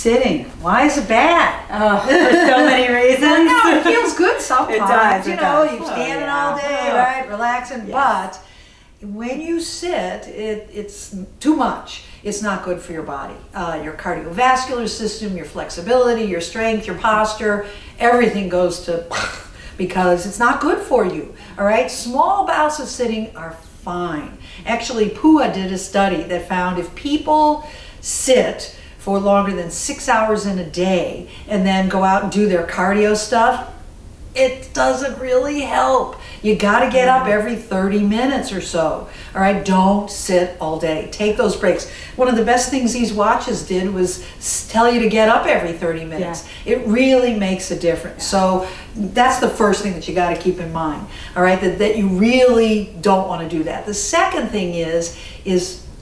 Sitting. Why is it bad? For so many reasons. No, it feels good sometimes. It does, you it know, does. you're standing all day, right, relaxing. Yes. But when you sit, it's too much. It's not good for your body. Your cardiovascular system, your flexibility, your strength, your posture, everything goes to because it's not good for you. All right, small bouts of sitting are fine. Actually, Pua did a study that found if people sit for longer than 6 hours in a day and then go out and do their cardio stuff, it doesn't really help. You got to get up every 30 minutes or so. All right, don't sit all day. Take those breaks. One of the best things these watches did was tell you to get up every 30 minutes. Yeah. It really makes a difference. So that's the first thing that you got to keep in mind. All right, that you really don't want to do that. The second thing is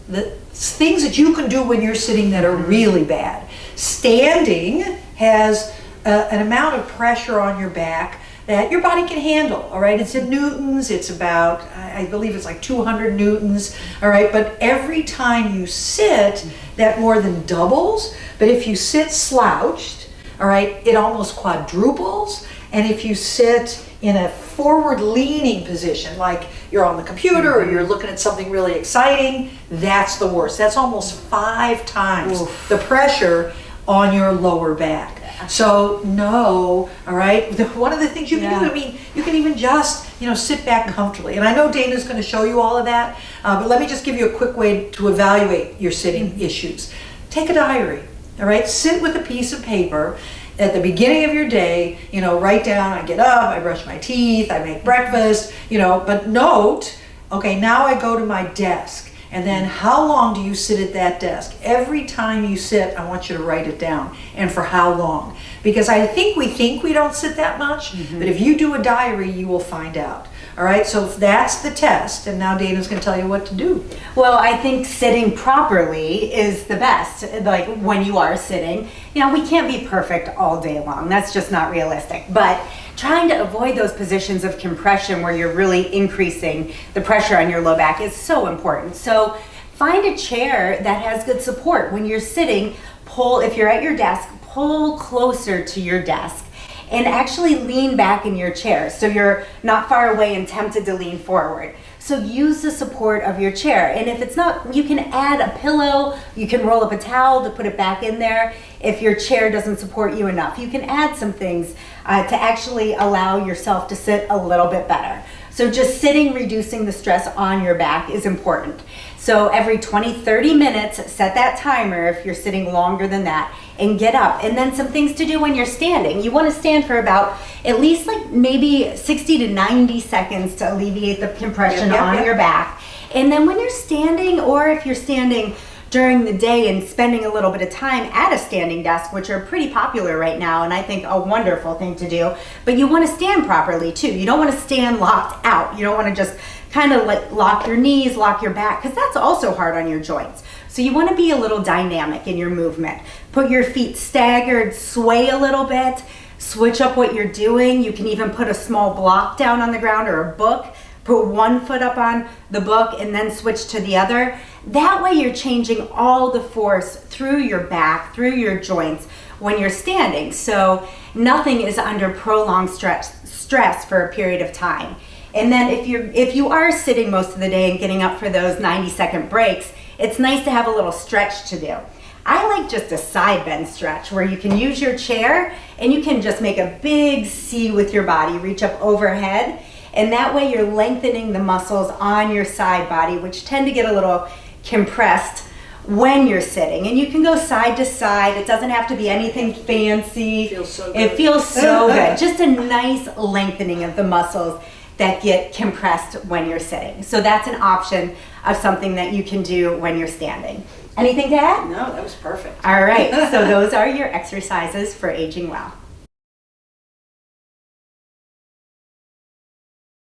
the things that you can do when you're sitting that are really bad. Standing has an amount of pressure on your back that your body can handle, all right? It's in newtons, it's about, I believe it's like 200 newtons, all right? But every time you sit, that more than doubles. But if you sit slouched, all right, it almost quadruples. And if you sit in a forward-leaning position, like you're on the computer or you're looking at something really exciting, that's the worst. That's almost 5 times the pressure on your lower back. So no, all right, one of the things you can do, I mean, you can even just, sit back comfortably. And I know Dana's going to show you all of that, but let me just give you a quick way to evaluate your sitting issues. Take a diary, all right? Sit with a piece of paper at the beginning of your day, write down, I get up, I brush my teeth, I make breakfast, but note, okay, now I go to my desk. And then how long do you sit at that desk? Every time you sit, I want you to write it down. And for how long? Because I think we don't sit that much, but if you do a diary, you will find out. All right, so that's the test. And now Dana's going to tell you what to do. Well, I think sitting properly is the best. Like when you are sitting, we can't be perfect all day long. That's just not realistic. But trying to avoid those positions of compression where you're really increasing the pressure on your low back is so important. So find a chair that has good support. When you're sitting, if you're at your desk, pull closer to your desk and actually lean back in your chair so you're not far away and tempted to lean forward. So use the support of your chair. And if it's not, you can add a pillow, you can roll up a towel to put it back in there. If your chair doesn't support you enough, you can add some things to actually allow yourself to sit a little bit better. So just sitting, reducing the stress on your back is important. So every 20-30 minutes, set that timer if you're sitting longer than that, and get up. And then some things to do when you're standing. You want to stand for about at least like maybe 60 to 90 seconds to alleviate the compression on your back. And then when you're standing, or if you're standing during the day and spending a little bit of time at a standing desk, which are pretty popular right now, and I think a wonderful thing to do, but you want to stand properly too. You don't want to stand locked out. You don't want to just kind of like lock your knees, lock your back, because that's also hard on your joints. So you want to be a little dynamic in your movement. Put your feet staggered, sway a little bit, switch up what you're doing. You can even put a small block down on the ground or a book. Put one foot up on the book and then switch to the other. That way you're changing all the force through your back, through your joints when you're standing. So nothing is under prolonged stress for a period of time. And then if you are sitting most of the day and getting up for those 90-second breaks, it's nice to have a little stretch to do. I like just a side bend stretch where you can use your chair and you can just make a big C with your body, reach up overhead. And that way you're lengthening the muscles on your side body, which tend to get a little compressed when you're sitting. And you can go side to side. It doesn't have to be anything fancy. It feels so good. It feels so good. Just a nice lengthening of the muscles that get compressed when you're sitting. So that's an option of something that you can do when you're standing. Anything to add? No, that was perfect. All right. So those are your exercises for aging well.